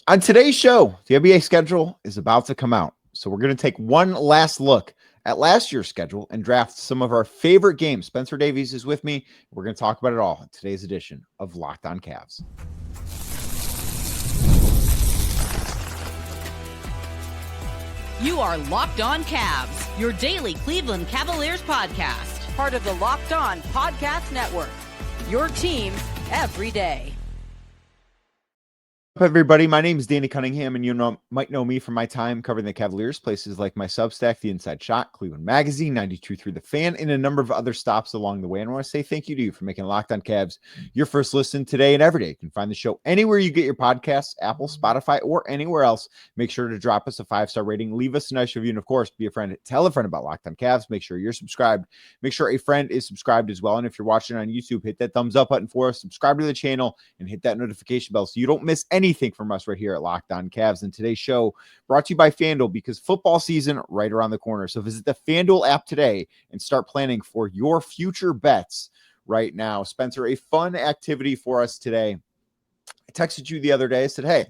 On today's show, the NBA schedule is about to come out. So we're going to take one last look at last year's schedule and draft some of our favorite games. Spencer Davies is with me. We're going to talk about it all in today's edition of Locked On Cavs. You are Locked On Cavs, your daily Cleveland Cavaliers podcast. Part of the Locked On Podcast Network, your team every day. Up, everybody, my name is Danny Cunningham, and might know me from my time covering the Cavaliers, places like my Substack, The Inside Shot, Cleveland Magazine, 92.3 The Fan, and a number of other stops along the way. And I want to say thank you to you for making Locked On Cavs your first listen today and every day. You can find the show anywhere you get your podcasts, Apple, Spotify, or anywhere else. Make sure to drop us a 5-star rating, leave us a nice review, and of course, be a friend. Tell a friend about Locked On Cavs. Make sure you're subscribed. Make sure a friend is subscribed as well. And if you're watching on YouTube, hit that thumbs up button for us, subscribe to the channel, and hit that notification bell so you don't miss anything from us right here at Locked On Cavs. And today's show brought to you by FanDuel, because football season right around the corner. So visit the FanDuel app today and start planning for your future bets right now. Spencer, a fun activity for us today. I texted you the other day. I said, hey,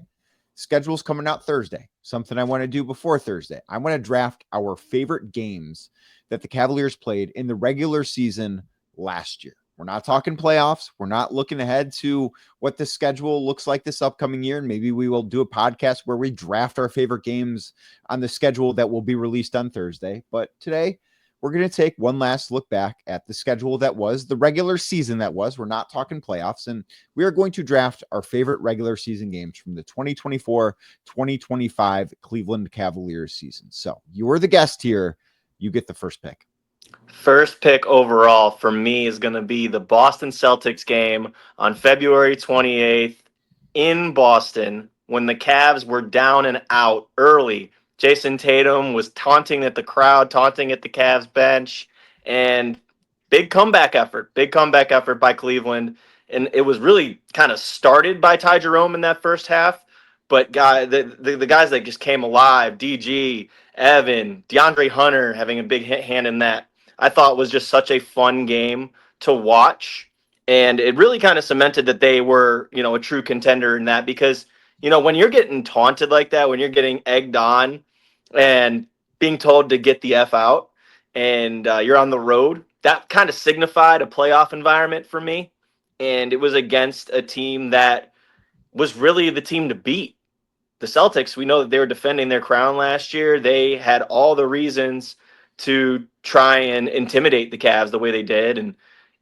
schedule's coming out Thursday. Something I want to do before Thursday. I want to draft our favorite games that the Cavaliers played in the regular season last year. We're not talking playoffs. We're not looking ahead to what the schedule looks like this upcoming year. And maybe we will do a podcast where we draft our favorite games on the schedule that will be released on Thursday. But today, we're going to take one last look back at the schedule that was, the regular season that was. We're not talking playoffs. And we are going to draft our favorite regular season games from the 2024-2025 Cleveland Cavaliers season. So you are the guest here. You get the first pick. First pick overall for me is going to be the Boston Celtics game on February 28th in Boston when the Cavs were down and out early. Jason Tatum was taunting at the crowd, taunting at the Cavs bench, and big comeback effort by Cleveland. And it was really kind of started by Ty Jerome in that first half, but the guys that just came alive, DG, Evan, DeAndre Hunter having a big hand in that, I thought was just such a fun game to watch. And it really kind of cemented that they were, a true contender in that, because, when you're getting taunted like that, when you're getting egged on and being told to get the F out and you're on the road, that kind of signified a playoff environment for me. And it was against a team that was really the team to beat. The Celtics, we know that they were defending their crown last year. They had all the reasons to try and intimidate the Cavs the way they did. And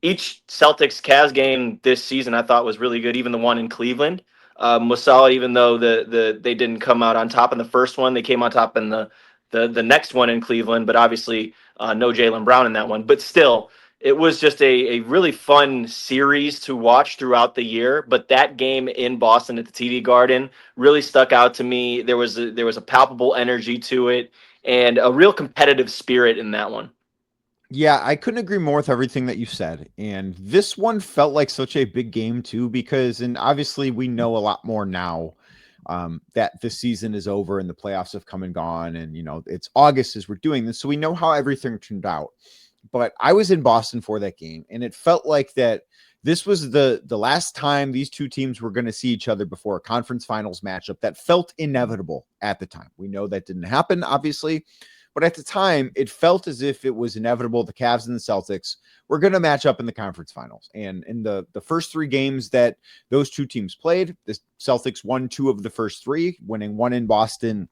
each Celtics-Cavs game this season I thought was really good. Even the one in Cleveland was solid, even though they didn't come out on top in the first one. They came on top in the next one in Cleveland, but obviously no Jaylen Brown in that one. But still, it was just a really fun series to watch throughout the year. But that game in Boston at the TD Garden really stuck out to me. There was a palpable energy to it and a real competitive spirit in that one. Yeah, I couldn't agree more with everything that you said. And this one felt like such a big game too, because, and obviously we know a lot more now that the season is over and the playoffs have come and gone. And, it's August as we're doing this. So we know how everything turned out. But I was in Boston for that game, and it felt like that this was the last time these two teams were going to see each other before a conference finals matchup that felt inevitable at the time. We know that didn't happen, obviously, but at the time, it felt as if it was inevitable. The Cavs and the Celtics were going to match up in the conference finals. And in the first three games that those two teams played, the Celtics won 2 of the first 3, winning 1 in Boston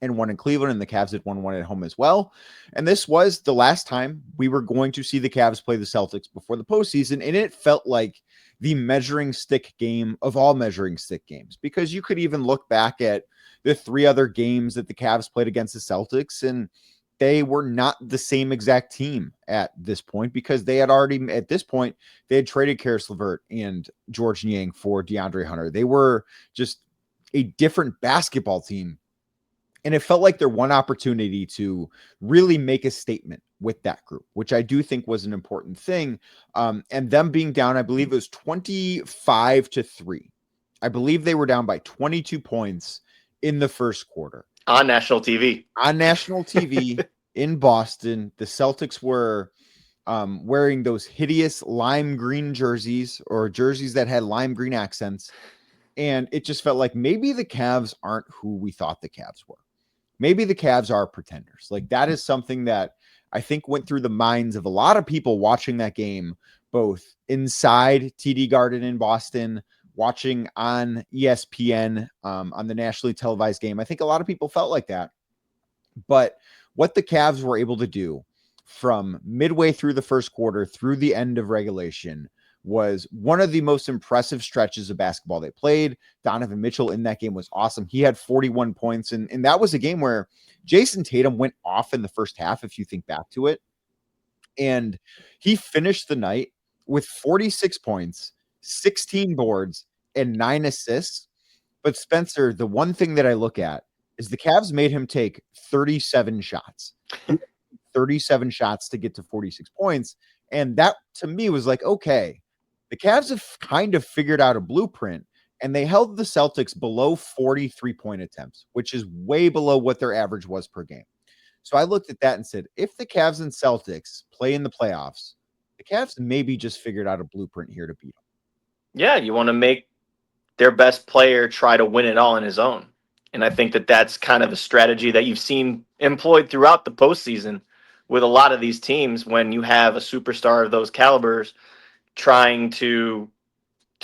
and 1 in Cleveland, and the Cavs had won 1 at home as well. And this was the last time we were going to see the Cavs play the Celtics before the postseason, and it felt like the measuring stick game of all measuring stick games, because you could even look back at the 3 other games that the Cavs played against the Celtics, and they were not the same exact team at this point, because they had already, at this point, they had traded Karis LeVert and George Niang for DeAndre Hunter. They were just a different basketball team. And it felt like their one opportunity to really make a statement with that group, which I do think was an important thing. And them being down, I believe it was 25-3. I believe they were down by 22 points in the first quarter. On national TV. On national TV in Boston, the Celtics were wearing those hideous lime green jerseys, or jerseys that had lime green accents. And it just felt like maybe the Cavs aren't who we thought the Cavs were. Maybe the Cavs are pretenders. Like, that is something that I think went through the minds of a lot of people watching that game, both inside TD Garden in Boston, watching on ESPN on the nationally televised game. I think a lot of people felt like that. But what the Cavs were able to do from midway through the first quarter through the end of regulation was one of the most impressive stretches of basketball they played. Donovan Mitchell in that game was awesome. He had 41 points, and that was a game where Jason Tatum went off in the first half, if you think back to it. And he finished the night with 46 points, 16 boards, and 9 assists. But Spencer, the one thing that I look at is the Cavs made him take 37 shots. 37 shots to get to 46 points. And that, to me, was like, okay, the Cavs have kind of figured out a blueprint, and they held the Celtics below 43-point attempts, which is way below what their average was per game. So I looked at that and said, if the Cavs and Celtics play in the playoffs, the Cavs maybe just figured out a blueprint here to beat them. Yeah, you want to make their best player try to win it all on his own. And I think that that's kind of a strategy that you've seen employed throughout the postseason with a lot of these teams when you have a superstar of those calibers trying to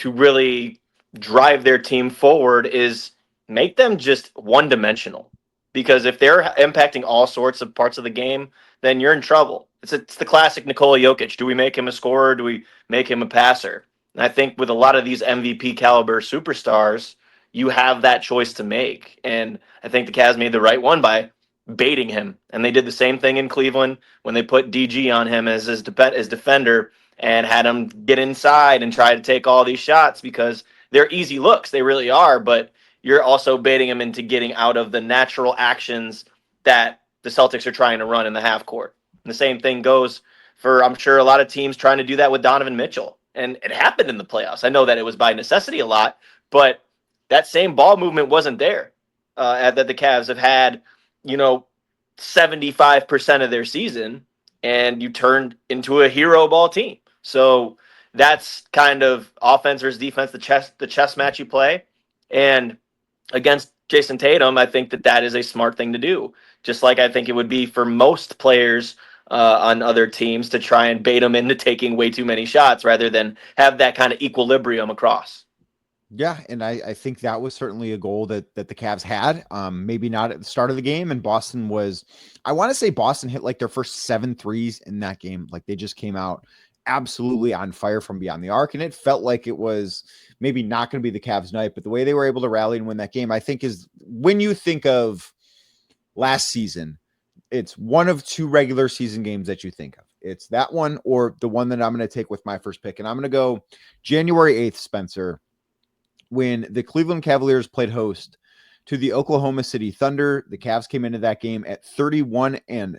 really drive their team forward, is make them just one-dimensional. Because if they're impacting all sorts of parts of the game, then you're in trouble. It's the classic Nikola Jokic. Do we make him a scorer? Or do we make him a passer? And I think with a lot of these MVP caliber superstars, you have that choice to make. And I think the Cavs made the right one by baiting him. And they did the same thing in Cleveland when they put DG on him as defender and had him get inside and try to take all these shots, because they're easy looks. They really are. But you're also baiting him into getting out of the natural actions that the Celtics are trying to run in the half court. And the same thing goes for, I'm sure, a lot of teams trying to do that with Donovan Mitchell. And it happened in the playoffs. I know that it was by necessity a lot, but that same ball movement wasn't there that the Cavs have had, 75% of their season, and you turned into a hero ball team. So that's kind of offense versus defense, the chess match you play. And against Jason Tatum, I think that is a smart thing to do. Just like I think it would be for most players on other teams to try and bait them into taking way too many shots rather than have that kind of equilibrium across. Yeah, and I think that was certainly a goal that the Cavs had. Maybe not at the start of the game, and Boston was, I want to say Boston hit like their first 7 threes in that game. Like, they just came out absolutely on fire from beyond the arc, and it felt like it was maybe not going to be the Cavs' night, but the way they were able to rally and win that game, I think, is when you think of last season, it's one of 2 regular season games that you think of. It's that one or the one that I'm going to take with my first pick, and I'm going to go January 8th, Spencer, when the Cleveland Cavaliers played host to the Oklahoma City Thunder. The Cavs came into that game at 31-4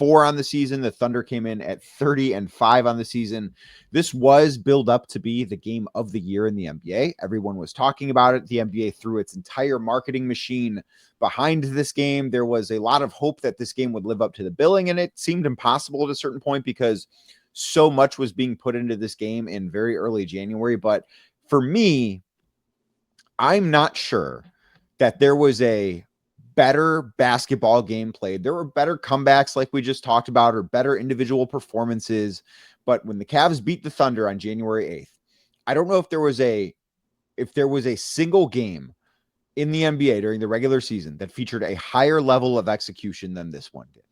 on the season. The Thunder came in at 30-5 on the season. This was built up to be the game of the year in the NBA. Everyone was talking about it. The NBA threw its entire marketing machine behind this game. There was a lot of hope that this game would live up to the billing, and it seemed impossible at a certain point because so much was being put into this game in very early January. But for me, I'm not sure that there was a better basketball game played. There were better comebacks like we just talked about, or better individual performances. But when the Cavs beat the Thunder on January 8th, I don't know if there was a single game in the NBA during the regular season that featured a higher level of execution than this one did.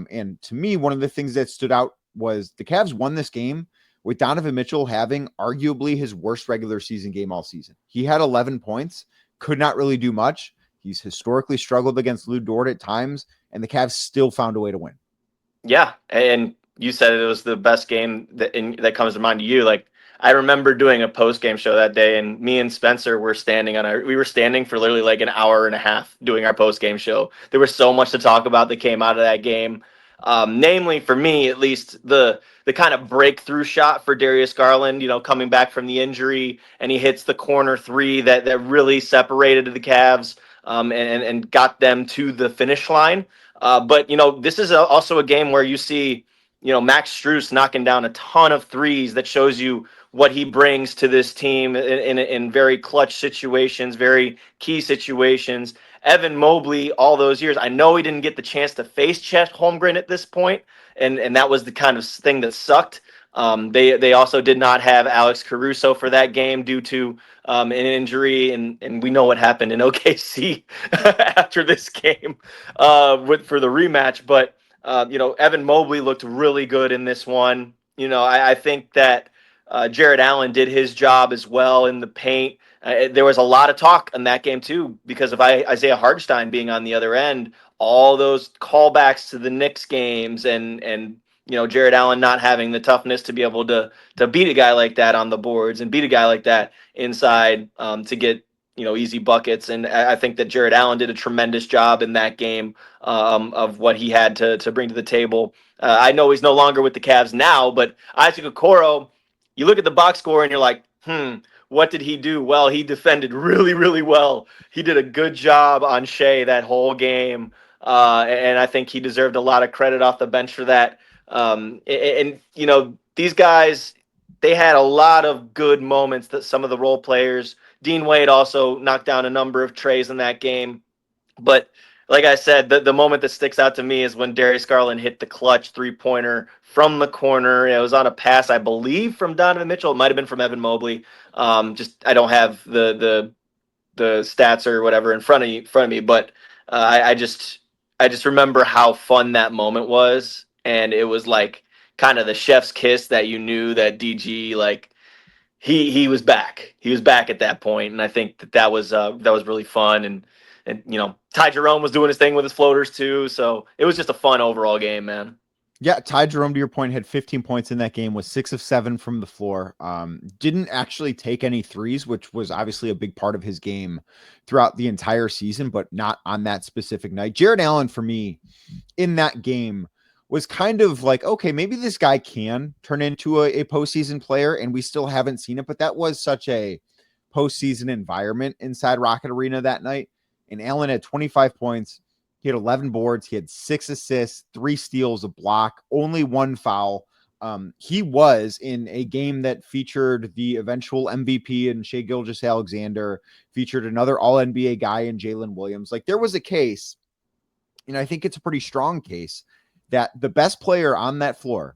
And to me, one of the things that stood out was the Cavs won this game with Donovan Mitchell having arguably his worst regular season game all season. He had 11 points, could not really do much. He's historically struggled against Lou Dort at times, and the Cavs still found a way to win. Yeah, and you said it was the best game that comes to mind to you. Like, I remember doing a post-game show that day, and me and Spencer were standing we were standing for literally like an hour and a half doing our post-game show. There was so much to talk about that came out of that game. Namely, for me, at least, the kind of breakthrough shot for Darius Garland, coming back from the injury, and he hits the corner 3 that really separated the Cavs and got them to the finish line. But this is also a game where you see, Max Strus knocking down a ton of threes that shows you what he brings to this team in very clutch situations, very key situations. Evan Mobley, all those years, I know he didn't get the chance to face Chet Holmgren at this point, and that was the kind of thing that sucked. They also did not have Alex Caruso for that game due to an injury, and we know what happened in OKC after this game for the rematch. But Evan Mobley looked really good in this one. I think that Jarrett Allen did his job as well in the paint. There was a lot of talk in that game too because of Isaiah Hartenstein being on the other end. All those callbacks to the Knicks games and Jarrett Allen not having the toughness to be able to beat a guy like that on the boards and beat a guy like that inside to get easy buckets. And I think that Jarrett Allen did a tremendous job in that game of what he had to bring to the table. I know he's no longer with the Cavs now, but Isaac Okoro, you look at the box score and you're like, what did he do? Well, he defended really, really well. He did a good job on Shea that whole game. And I think he deserved a lot of credit off the bench for that. These guys, they had a lot of good moments that some of the role players, Dean Wade also knocked down a number of trays in that game. But like I said, the moment that sticks out to me is when Darius Garland hit the clutch 3-pointer from the corner. It was on a pass, I believe, from Donovan Mitchell. It might have been from Evan Mobley. I don't have the stats or whatever in front of me, but I just remember how fun that moment was, and it was like kind of the chef's kiss that you knew that DG he was back. He was back at that point, and I think that was really fun. And Ty Jerome was doing his thing with his floaters too, so it was just a fun overall game, man. Yeah, Ty Jerome, to your point, had 15 points in that game, was 6 of 7 from the floor. Didn't actually take any threes, which was obviously a big part of his game throughout the entire season, but not on that specific night. Jarrett Allen, for me, in that game, was kind of like, okay, maybe this guy can turn into a postseason player, and we still haven't seen it, but that was such a postseason environment inside Rocket Arena that night. And Allen had 25 points. He had 11 boards. He had 6 assists, 3 steals, a block, only 1 foul. He was in a game that featured the eventual MVP in Shai Gilgeous-Alexander, featured another All-NBA guy in Jalen Williams. Like, there was a case, and I think it's a pretty strong case, that the best player on that floor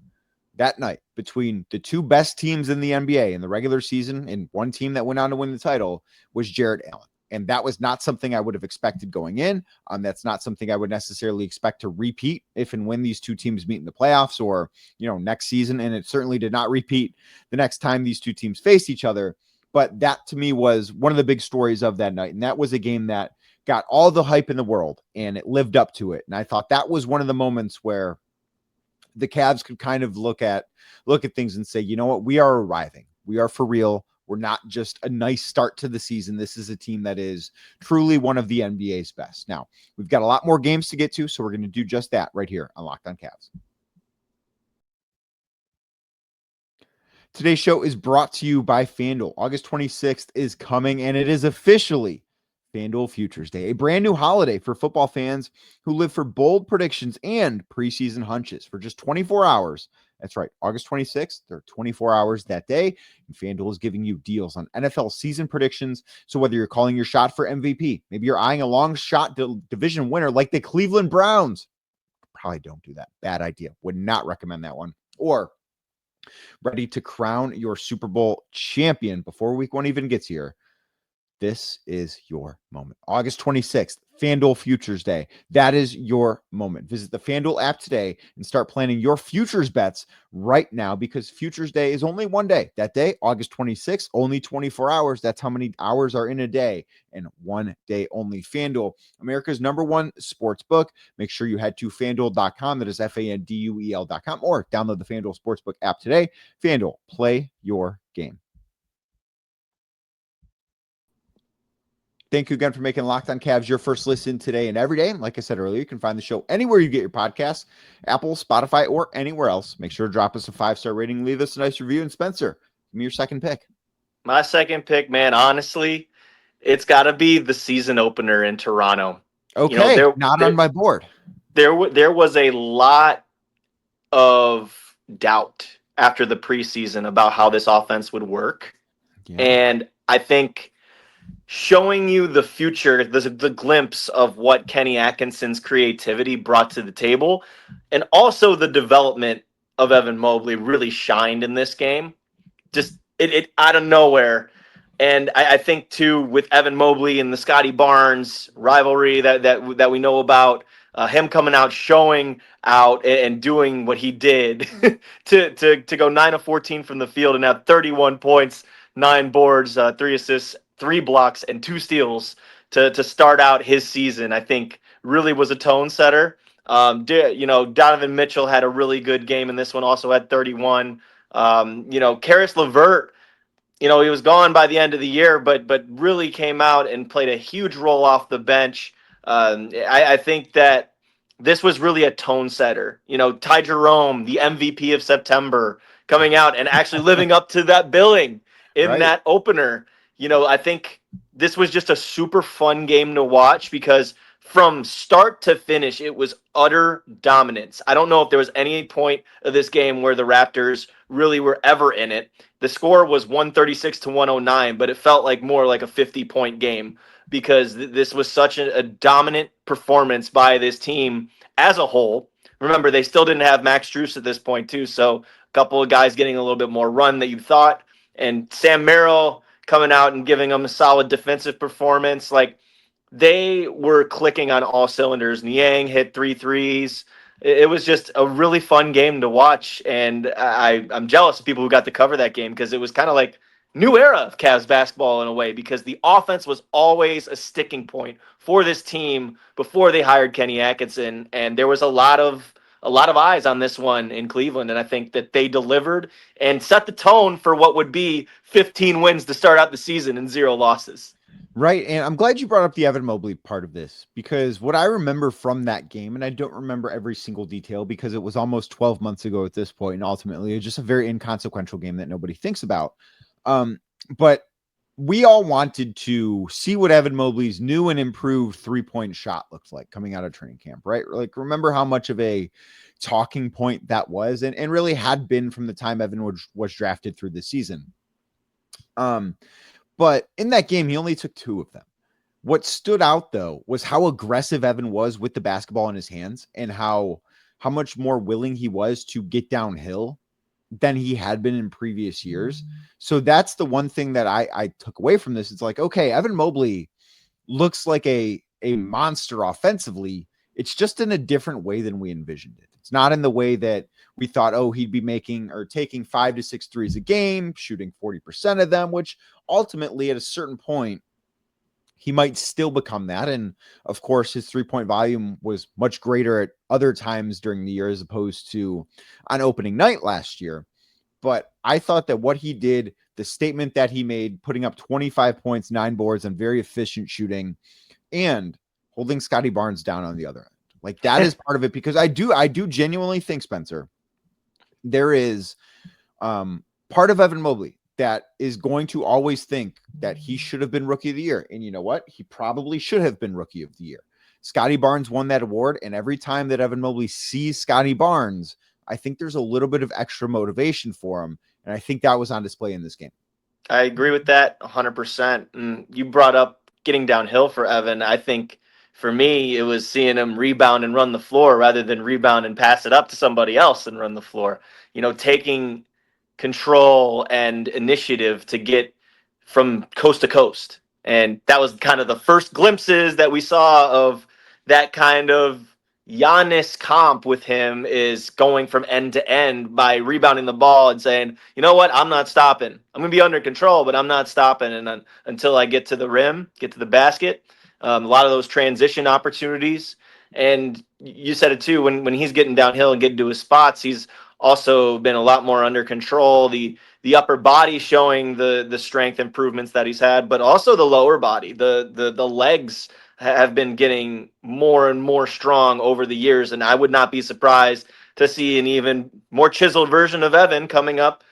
that night between the two best teams in the NBA in the regular season and one team that went on to win the title was Jarrett Allen. And that was not something I would have expected going in. That's not something I would necessarily expect to repeat if and when these two teams meet in the playoffs or, next season. And it certainly did not repeat the next time these two teams faced each other. But that to me was one of the big stories of that night. And that was a game that got all the hype in the world and it lived up to it. And I thought that was one of the moments where the Cavs could kind of look at things and say, you know what, we are arriving. We are for real. We're not just a nice start to the season. This is a team that is truly one of the NBA's best. Now, we've got a lot more games to get to, so we're going to do just that right here on Locked On Cavs. Today's show is brought to you by FanDuel. August 26th is coming, and it is officially FanDuel Futures Day, a brand new holiday for football fans who live for bold predictions and preseason hunches for just 24 hours. That's right, August 26th. There are 24 hours that day, and FanDuel is giving you deals on NFL season predictions. So whether you're calling your shot for MVP, maybe you're eyeing a long shot division winner like the Cleveland Browns. Probably don't do that. Bad idea. Would not recommend that one. Or ready to crown your Super Bowl champion before week 1 even gets here. This is your moment. August 26th, FanDuel Futures Day. That is your moment. Visit the FanDuel app today and start planning your futures bets right now because Futures Day is only one day. That day, August 26th, only 24 hours. That's how many hours are in a day and one day only. FanDuel, America's #1 sports book. Make sure you head to FanDuel.com. That is FanDuel.com or download the FanDuel Sportsbook app today. FanDuel, play your game. Thank you again for making Locked On Cavs your first listen today and every day. And like I said earlier, you can find the show anywhere you get your podcasts, Apple, Spotify, or anywhere else. Make sure to drop us a 5-star rating, leave us a nice review. And Spencer, give me your second pick. My second pick, man, honestly, it's got to be the season opener in Toronto. Okay, not on my board. There was a lot of doubt after the preseason about how this offense would work. Yeah. And I think showing you the future, the glimpse of what Kenny Atkinson's creativity brought to the table, and also the development of Evan Mobley really shined in this game. Just it out of nowhere. And I think too, with Evan Mobley and the Scotty Barnes rivalry that we know about, him coming out, showing out, and doing what he did to go 9 of 14 from the field and have 31 points, 9 boards, 3 assists, 3 blocks, and 2 steals to start out his season, I think really was a tone setter. Donovan Mitchell had a really good game in this one, also had 31. Karis LeVert, he was gone by the end of the year, but really came out and played a huge role off the bench. I think that this was really a tone setter. Ty Jerome, the MVP of September, coming out and actually living up to that billing in Right. that opener. I think this was just a super fun game to watch because from start to finish, it was utter dominance. I don't know if there was any point of this game where the Raptors really were ever in it. The score was 136 to 109, but it felt like more like a 50-point game because this was such a dominant performance by this team as a whole. Remember, they still didn't have Max Strus at this point, too, so a couple of guys getting a little bit more run that you thought, and Sam Merrill coming out and giving them a solid defensive performance. Like, they were clicking on all cylinders. Niang hit 3 threes. It was just a really fun game to watch, and I'm jealous of people who got to cover that game because it was kind of like new era of Cavs basketball in a way because the offense was always a sticking point for this team before they hired Kenny Atkinson, and there was a lot of eyes on this one in Cleveland, and I think that they delivered and set the tone for what would be 15 wins to start out the season and 0 losses. Right. And I'm glad you brought up the Evan Mobley part of this because what I remember from that game, and I don't remember every single detail because it was almost 12 months ago at this point, and ultimately it's just a very inconsequential game that nobody thinks about. But we all wanted to see what Evan Mobley's new and improved 3-point shot looks like coming out of training camp, right? Like, remember how much of a talking point that was and really had been from the time Evan was drafted through the season. But in that game, he only took 2 of them. What stood out, though, was how aggressive Evan was with the basketball in his hands and how much more willing he was to get downhill than he had been in previous years. So that's the one thing that I took away from this. It's like, okay, Evan Mobley looks like a monster offensively. It's just in a different way than we envisioned it. It's not in the way that we thought, oh, he'd be making or taking 5 to 6 threes a game, shooting 40% of them, which ultimately at a certain point, he might still become that. And of course, his 3-point volume was much greater at other times during the year as opposed to on opening night last year. But I thought that what he did, the statement that he made, putting up 25 points, 9 boards, and very efficient shooting, and holding Scotty Barnes down on the other end. Like, that is part of it because I do genuinely think, Spencer, there is part of Evan Mobley that is going to always think that he should have been rookie of the year. And you know what? He probably should have been rookie of the year. Scotty Barnes won that award. And every time that Evan Mobley sees Scotty Barnes, I think there's a little bit of extra motivation for him. And I think that was on display in this game. I agree with that 100%. And you brought up getting downhill for Evan. I think for me, it was seeing him rebound and run the floor rather than rebound and pass it up to somebody else and run the floor. Taking control and initiative to get from coast to coast. And that was kind of the first glimpses that we saw of that kind of Giannis comp with him, is going from end to end by rebounding the ball and saying, you know what, I'm not stopping. I'm going to be under control, but I'm not stopping until I get to the rim, get to the basket. A lot of those transition opportunities. And you said it too, when he's getting downhill and getting to his spots, he's also been a lot more under control. The upper body showing the strength improvements that he's had, but also the lower body. The legs have been getting more and more strong over the years, and I would not be surprised to see an even more chiseled version of Evan coming up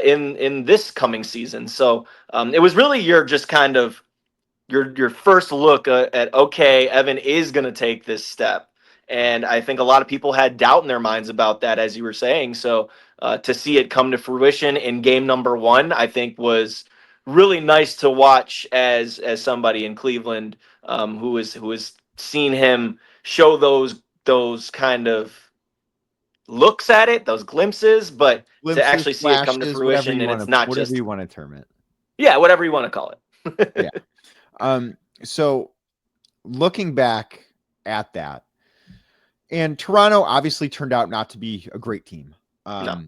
in this coming season. So it was really your first look at, okay, Evan is going to take this step. And I think a lot of people had doubt in their minds about that, as you were saying. So to see it come to fruition in game number 1, I think was really nice to watch as somebody in Cleveland who has seen him show those kind of looks at it, those glimpses, but to Glimpses, actually see it come to flashes, fruition, and it's not whatever just you want to term it. whatever you want to call it. Yeah. So looking back at that, and Toronto obviously turned out not to be a great team. No.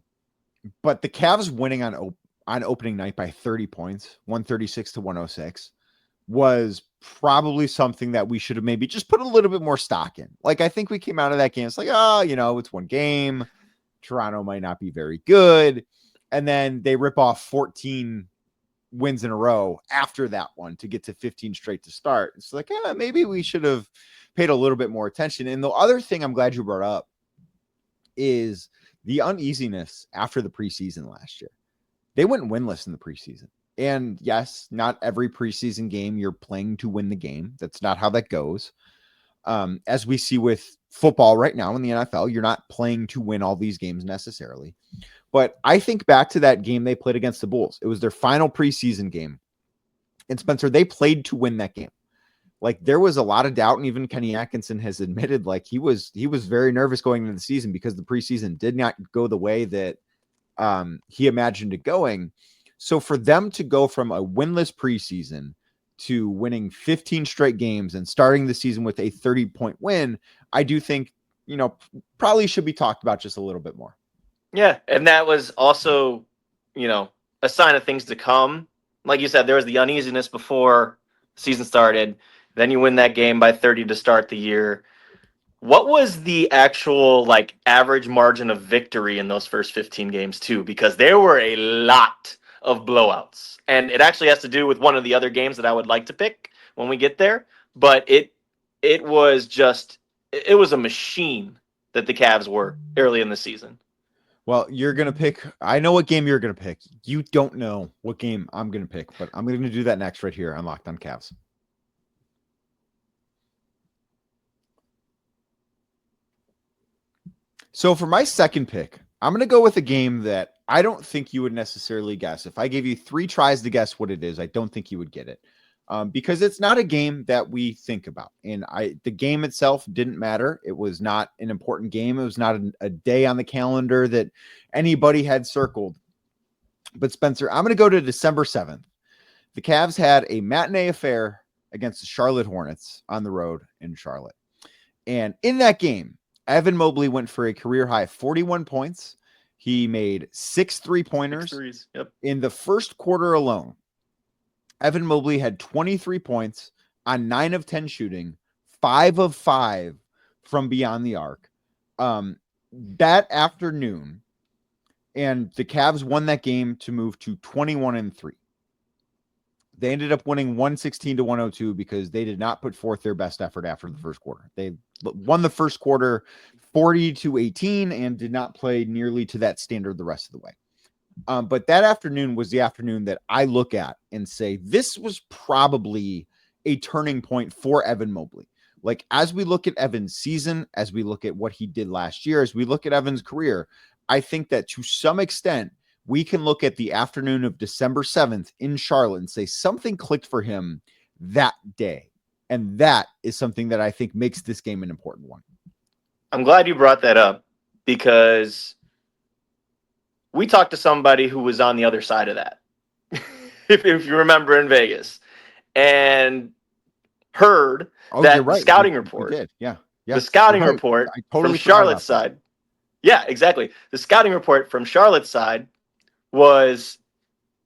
But the Cavs winning on opening night by 30 points, 136 to 106, was probably something that we should have maybe just put a little bit more stock in. Like, I think we came out of that game, it's like, it's one game. Toronto might not be very good. And then they rip off 14 wins in a row after that one to get to 15 straight to start. It's like, maybe we should have paid a little bit more attention. And the other thing I'm glad you brought up is the uneasiness after the preseason last year. They went winless in the preseason. And yes, not every preseason game you're playing to win the game. That's not how that goes. As we see with football right now in the NFL, you're not playing to win all these games necessarily. But I think back to that game they played against the Bulls. It was their final preseason game. And Spencer, they played to win that game. Like, there was a lot of doubt, and even Kenny Atkinson has admitted, like, he was very nervous going into the season because the preseason did not go the way that he imagined it going. So for them to go from a winless preseason to winning 15 straight games and starting the season with a 30-point win, I do think, probably should be talked about just a little bit more. Yeah, and that was also, a sign of things to come. Like you said, there was the uneasiness before the season started. Then you win that game by 30 to start the year. What was the actual average margin of victory in those first 15 games too? Because there were a lot of blowouts, and it actually has to do with one of the other games that I would like to pick when we get there. But it was a machine that the Cavs were early in the season. Well, you're going to pick. I know what game you're going to pick. You don't know what game I'm going to pick, but I'm going to do that next right here on Locked on Cavs. So for my second pick, I'm going to go with a game that I don't think you would necessarily guess. If I gave you 3 tries to guess what it is, I don't think you would get it. Because it's not a game that we think about. And the game itself didn't matter. It was not an important game. It was not a day on the calendar that anybody had circled. But Spencer, I'm going to go to December 7th. The Cavs had a matinee affair against the Charlotte Hornets on the road in Charlotte. And in that game, Evan Mobley went for a career high 41 points. He made 6 3-pointers in the first quarter alone. Evan Mobley had 23 points on 9 of 10 shooting, 5 of 5 from beyond the arc. That afternoon, and the Cavs won that game to move to 21-3. They ended up winning 116 to 102 because they did not put forth their best effort after the first quarter. They won the first quarter 40-18 and did not play nearly to that standard the rest of the way. But that afternoon was the afternoon that I look at and say, this was probably a turning point for Evan Mobley. Like, as we look at Evan's season, as we look at what he did last year, as we look at Evan's career, I think that to some extent, we can look at the afternoon of December 7th in Charlotte and say something clicked for him that day. And that is something that I think makes this game an important one. I'm glad you brought that up because we talked to somebody who was on the other side of that, if you remember, in Vegas, and heard that scouting report. Yeah. The scouting report from Charlotte's side. Yeah, exactly. The scouting report from Charlotte's side was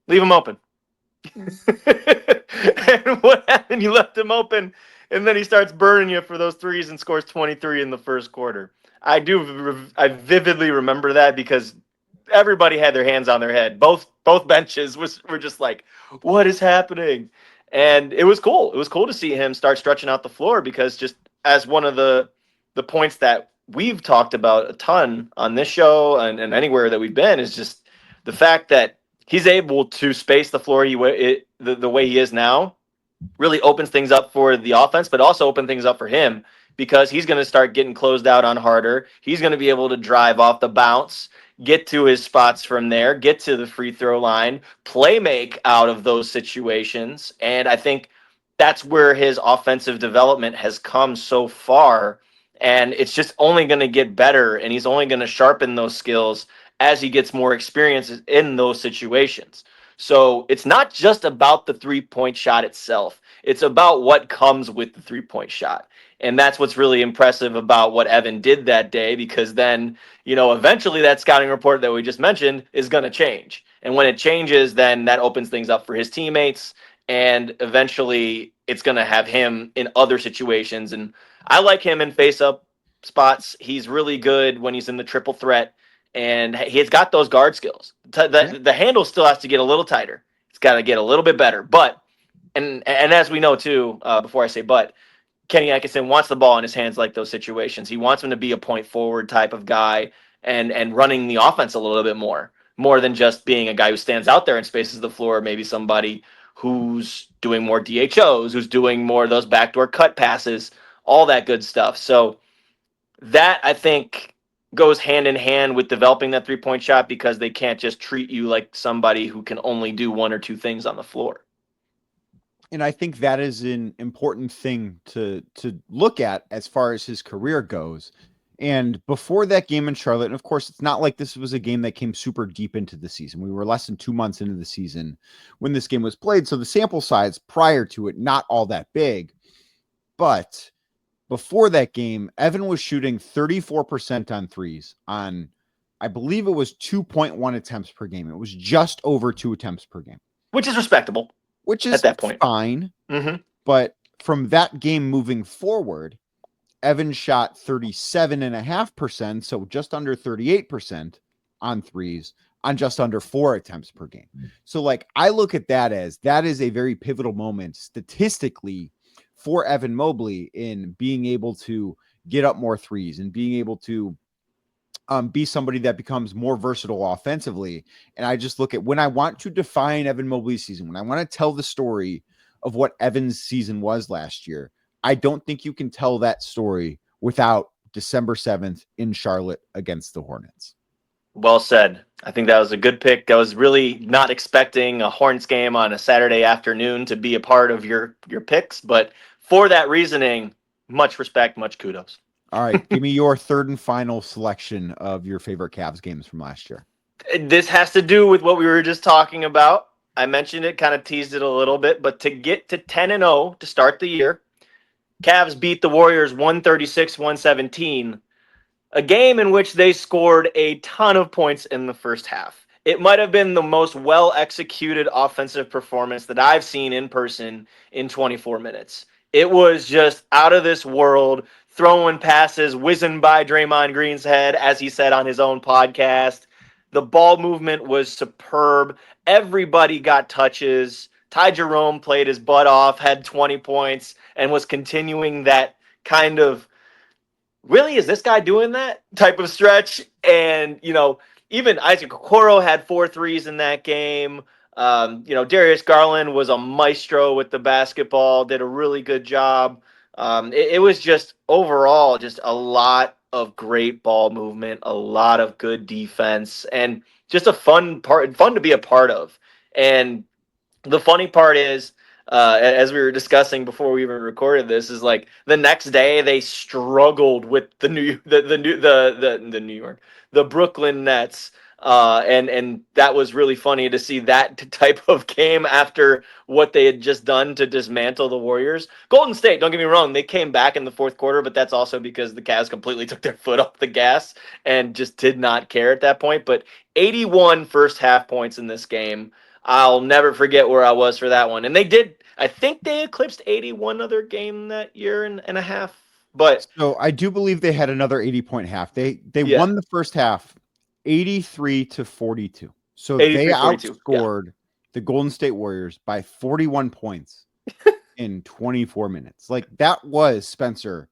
leave him open. And what happened? You left him open, and then he starts burning you for those threes and scores 23 in the first quarter. I vividly remember that because everybody had their hands on their head. Both benches were just like, what is happening? And it was cool. It was cool to see him start stretching out the floor because just as one of the points that we've talked about a ton on this show and anywhere that we've been is just the fact that he's able to space the floor the way he is now really opens things up for the offense, but also open things up for him because he's going to start getting closed out on harder. He's going to be able to drive off the bounce, get to his spots from there, get to the free throw line, play make out of those situations. And I think that's where his offensive development has come so far. And it's just only going to get better, and he's only going to sharpen those skills as he gets more experience in those situations. So it's not just about the 3-point shot itself. It's about what comes with the 3-point shot. And that's what's really impressive about what Evan did that day, because then, eventually that scouting report that we just mentioned is going to change. And when it changes, then that opens things up for his teammates. And eventually it's going to have him in other situations. And I like him in face-up spots. He's really good when he's in the triple threat. And he's got those guard skills. The handle still has to get a little tighter. It's got to get a little bit better. But, and as we know too, before I say but, Kenny Atkinson wants the ball in his hands like those situations. He wants him to be a point forward type of guy and running the offense a little bit more than just being a guy who stands out there and spaces the floor. Maybe somebody who's doing more DHOs, who's doing more of those backdoor cut passes, all that good stuff. So that, I think, goes hand in hand with developing that 3-point shot, because they can't just treat you like somebody who can only do one or two things on the floor. And I think that is an important thing to look at as far as his career goes. And before that game in Charlotte, and of course, it's not like this was a game that came super deep into the season. We were less than 2 months into the season when this game was played. So the sample size prior to it, not all that big. But before that game, Evan was shooting 34% on threes on, I believe it was 2.1 attempts per game. It was just over 2 attempts per game. Which is respectable. Which is at that point fine. Mm-hmm. But from that game moving forward, Evan shot 37.5%, so just under 38% on threes on just under 4 attempts per game. So I look at that as that is a very pivotal moment statistically for Evan Mobley in being able to get up more threes and being able to be somebody that becomes more versatile offensively. And I just look at when I want to define Evan Mobley's season, when I want to tell the story of what Evan's season was last year, I don't think you can tell that story without December 7th in Charlotte against the Hornets. Well said. I think that was a good pick. I was really not expecting a Hornets game on a Saturday afternoon to be a part of your picks, but for that reasoning, much respect, much kudos. All right, give me your third and final selection of your favorite Cavs games from last year. This has to do with what we were just talking about. I mentioned it, kind of teased it a little bit, but to get to 10-0 to start the year, Cavs beat the Warriors 136-117, a game in which they scored a ton of points in the first half. It might have been the most well-executed offensive performance that I've seen in person in 24 minutes. It was just out of this world, throwing passes, whizzing by Draymond Green's head, as he said on his own podcast. The ball movement was superb. Everybody got touches. Ty Jerome played his butt off, had 20 points, and was continuing that kind of, really, is this guy doing that type of stretch? And, even Isaac Okoro had 4 threes in that game. Darius Garland was a maestro with the basketball, did a really good job. It was just overall just a lot of great ball movement, a lot of good defense, and just a fun to be a part of. And the funny part is, as we were discussing before we even recorded this, is the next day they struggled with the Brooklyn Nets. And that was really funny to see that type of game after what they had just done to dismantle the Warriors. Golden State, don't get me wrong, they came back in the fourth quarter, but that's also because the Cavs completely took their foot off the gas and just did not care at that point. But 81 first half points in this game. I'll never forget where I was for that one. And I think they eclipsed 81 other game that year and a half. But so I do believe they had another 80-point half. They won the first half 83-42. So they outscored the Golden State Warriors by 41 points in 24 minutes. That was, Spencer,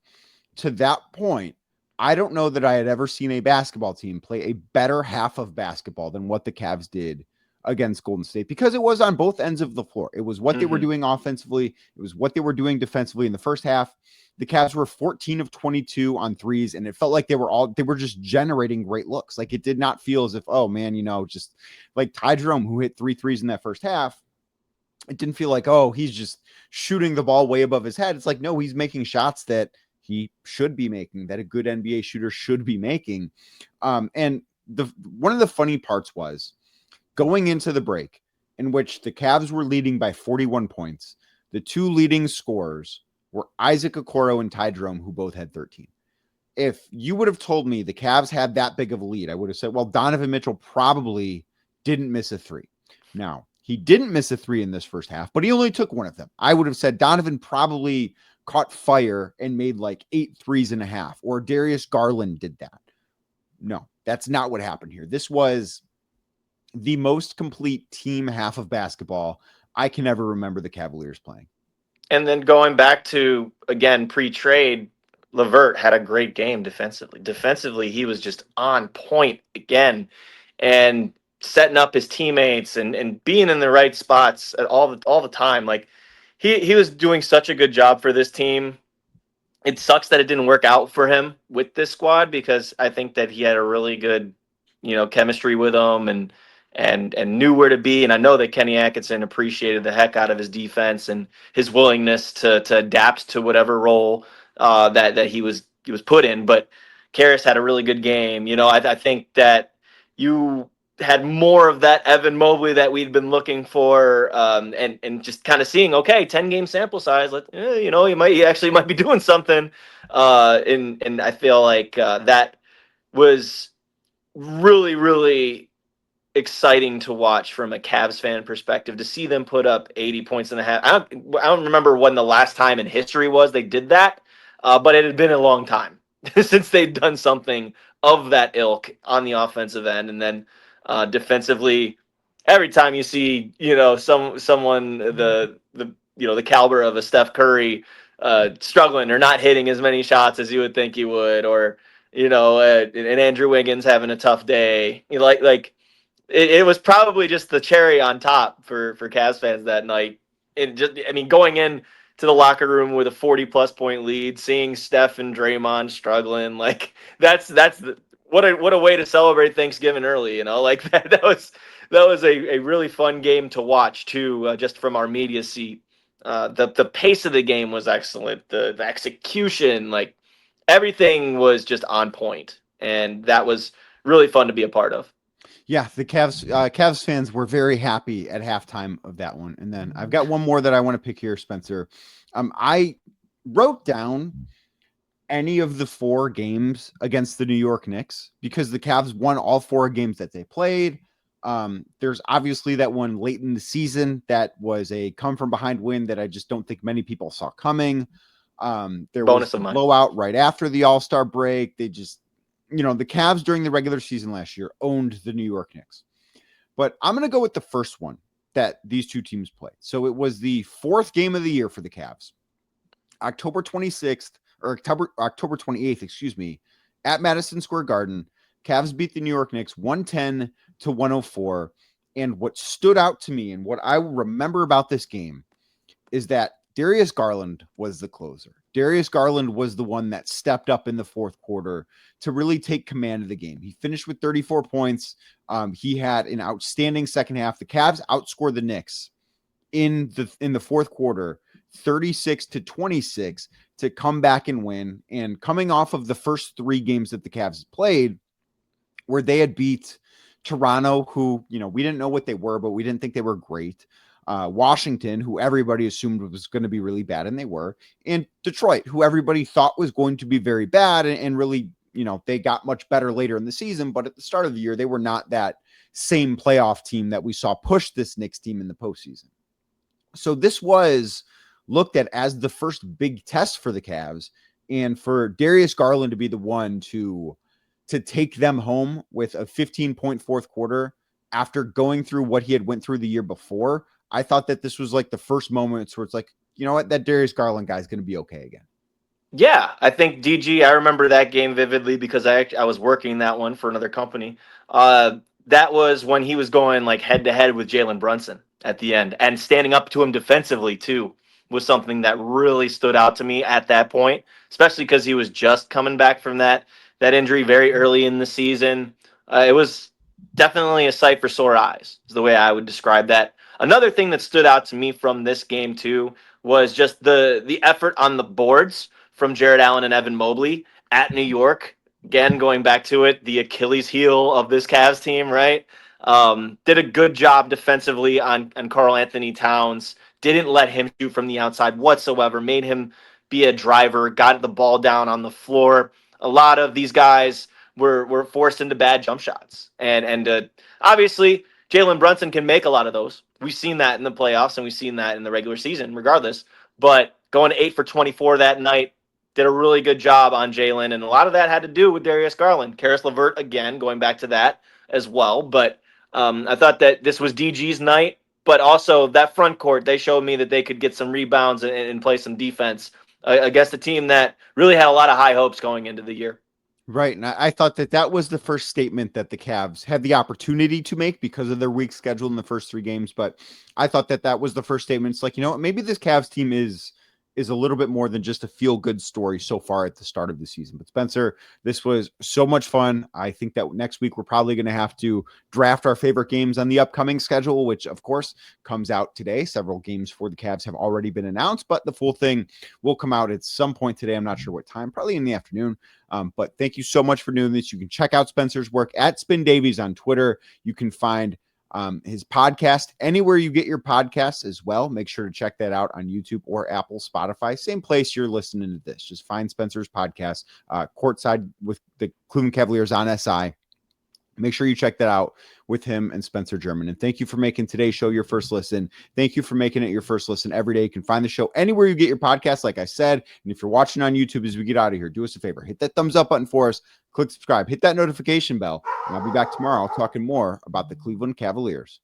to that point, I don't know that I had ever seen a basketball team play a better half of basketball than what the Cavs did against Golden State, because it was on both ends of the floor. It was what they were doing offensively. It was what they were doing defensively in the first half. the Cavs were 14 of 22 on threes, and it felt like they were just generating great looks. Like, it did not feel as if, oh man, just like Ty Jerome, who hit 3 threes in that first half. It didn't feel like, oh, he's just shooting the ball way above his head. It's like, no, he's making shots that he should be making, that a good NBA shooter should be making. And one of the funny parts was going into the break, in which the Cavs were leading by 41 points. The two leading scorers were Isaac Okoro and Ty Jerome, who both had 13. If you would have told me the Cavs had that big of a lead, I would have said, well, Donovan Mitchell probably didn't miss a 3. Now, he didn't miss a 3 in this first half, but he only took one of them. I would have said Donovan probably caught fire and made like 8 threes and a half, or Darius Garland did that. No, that's not what happened here. This was the most complete team half of basketball I can ever remember the Cavaliers playing. And then going back to, again, pre-trade, LeVert had a great game defensively. Defensively, he was just on point again, and setting up his teammates and being in the right spots at all the time. Like, he was doing such a good job for this team. It sucks that it didn't work out for him with this squad, because I think that he had a really good, chemistry with them and knew where to be. And I know that Kenny Atkinson appreciated the heck out of his defense and his willingness to adapt to whatever role that he was put in. But Karras had a really good game. I think that you had more of that Evan Mobley that we'd been looking for, and just kind of seeing, okay, 10-game sample size, he actually might be doing something. And I feel like that was really, really exciting to watch from a Cavs fan perspective, to see them put up 80 points and a half. I don't remember when the last time in history was they did that, but it had been a long time since they'd done something of that ilk on the offensive end. And then defensively, every time you see someone the caliber of a Steph Curry struggling or not hitting as many shots as you would think he would, or and Andrew Wiggins having a tough day, it was probably just the cherry on top for Cavs fans that night. Going in to the locker room with a 40+ point lead, seeing Steph and Draymond struggling, like that's what a way to celebrate Thanksgiving early. That was a really fun game to watch too, just from our media seat. The pace of the game was excellent. The execution, like everything was just on point, and that was really fun to be a part of. Yeah, the Cavs fans were very happy at halftime of that one. And then I've got one more that I want to pick here, Spencer. I wrote down any of the 4 games against the New York Knicks, because the Cavs won all 4 games that they played. There's obviously that one late in the season that was a come from behind win that I just don't think many people saw coming. There was a blowout right after the All-Star break. They just, the Cavs during the regular season last year owned the New York Knicks. But I'm going to go with the first one that these two teams played. So it was the 4th game of the year for the Cavs. October 28th, at Madison Square Garden. Cavs beat the New York Knicks 110-104. And what stood out to me and what I remember about this game is that Darius Garland was the closer. Darius Garland was the one that stepped up in the 4th quarter to really take command of the game. He finished with 34 points. He had an outstanding second half. The Cavs outscored the Knicks in the 4th quarter, 36-26, to come back and win. And coming off of the first 3 games that the Cavs played, where they had beat Toronto, who, we didn't know what they were, but we didn't think they were great. Washington, who everybody assumed was going to be really bad, and they were. And Detroit, who everybody thought was going to be very bad, and really, they got much better later in the season. But at the start of the year, they were not that same playoff team that we saw push this Knicks team in the postseason. So this was looked at as the first big test for the Cavs, and for Darius Garland to be the one to take them home with a 15-point 4th quarter after going through what he had went through the year before. I thought that this was like the first moments where it's like, you know what, that Darius Garland guy is going to be okay again. Yeah, I think DG, I remember that game vividly because I was working that one for another company. That was when he was going like head to head with Jalen Brunson at the end and standing up to him defensively too. was something that really stood out to me at that point, especially because he was just coming back from that injury very early in the season. It was definitely a sight for sore eyes, is the way I would describe that. Another thing that stood out to me from this game too was just the effort on the boards from Jarrett Allen and Evan Mobley at New York. Again, going back to it, the Achilles heel of this Cavs team, right? Did a good job defensively on Karl Anthony Towns. Didn't let him shoot from the outside whatsoever. Made him be a driver. Got the ball down on the floor. A lot of these guys were forced into bad jump shots, and obviously Jalen Brunson can make a lot of those. We've seen that in the playoffs, and we've seen that in the regular season, regardless. But going 8 for 24 that night, did a really good job on Jalen, and a lot of that had to do with Darius Garland. Karis LeVert, again, going back to that as well. But I thought that this was DG's night, but also that front court, they showed me that they could get some rebounds and play some defense against a team that really had a lot of high hopes going into the year. Right. And I thought that was the first statement that the Cavs had the opportunity to make because of their weak schedule in the first 3 games. But I thought that was the first statement. It's like, you know what, maybe this Cavs team is a little bit more than just a feel-good story so far at the start of the season. But Spencer, this was so much fun. I think that next week we're probably going to have to draft our favorite games on the upcoming schedule, which of course comes out today. Several games for the Cavs have already been announced, but the full thing will come out at some point today. I'm not sure what time, probably in the afternoon. But thank you so much for doing this. You can check out Spencer's work at Spin Davies on Twitter. You can find his podcast anywhere you get your podcasts as well. Make sure to check that out on YouTube or Apple, Spotify, same place you're listening to this. Just find Spencer's podcast, Courtside with the Cleveland Cavaliers on SI. Make sure you check that out with him and Spencer German. And thank you for making today's show your first listen. Thank you for making it your first listen every day. You can find the show anywhere you get your podcast, like I said. And if you're watching on YouTube as we get out of here, do us a favor. Hit that thumbs up button for us. Click subscribe. Hit that notification bell. And I'll be back tomorrow talking more about the Cleveland Cavaliers.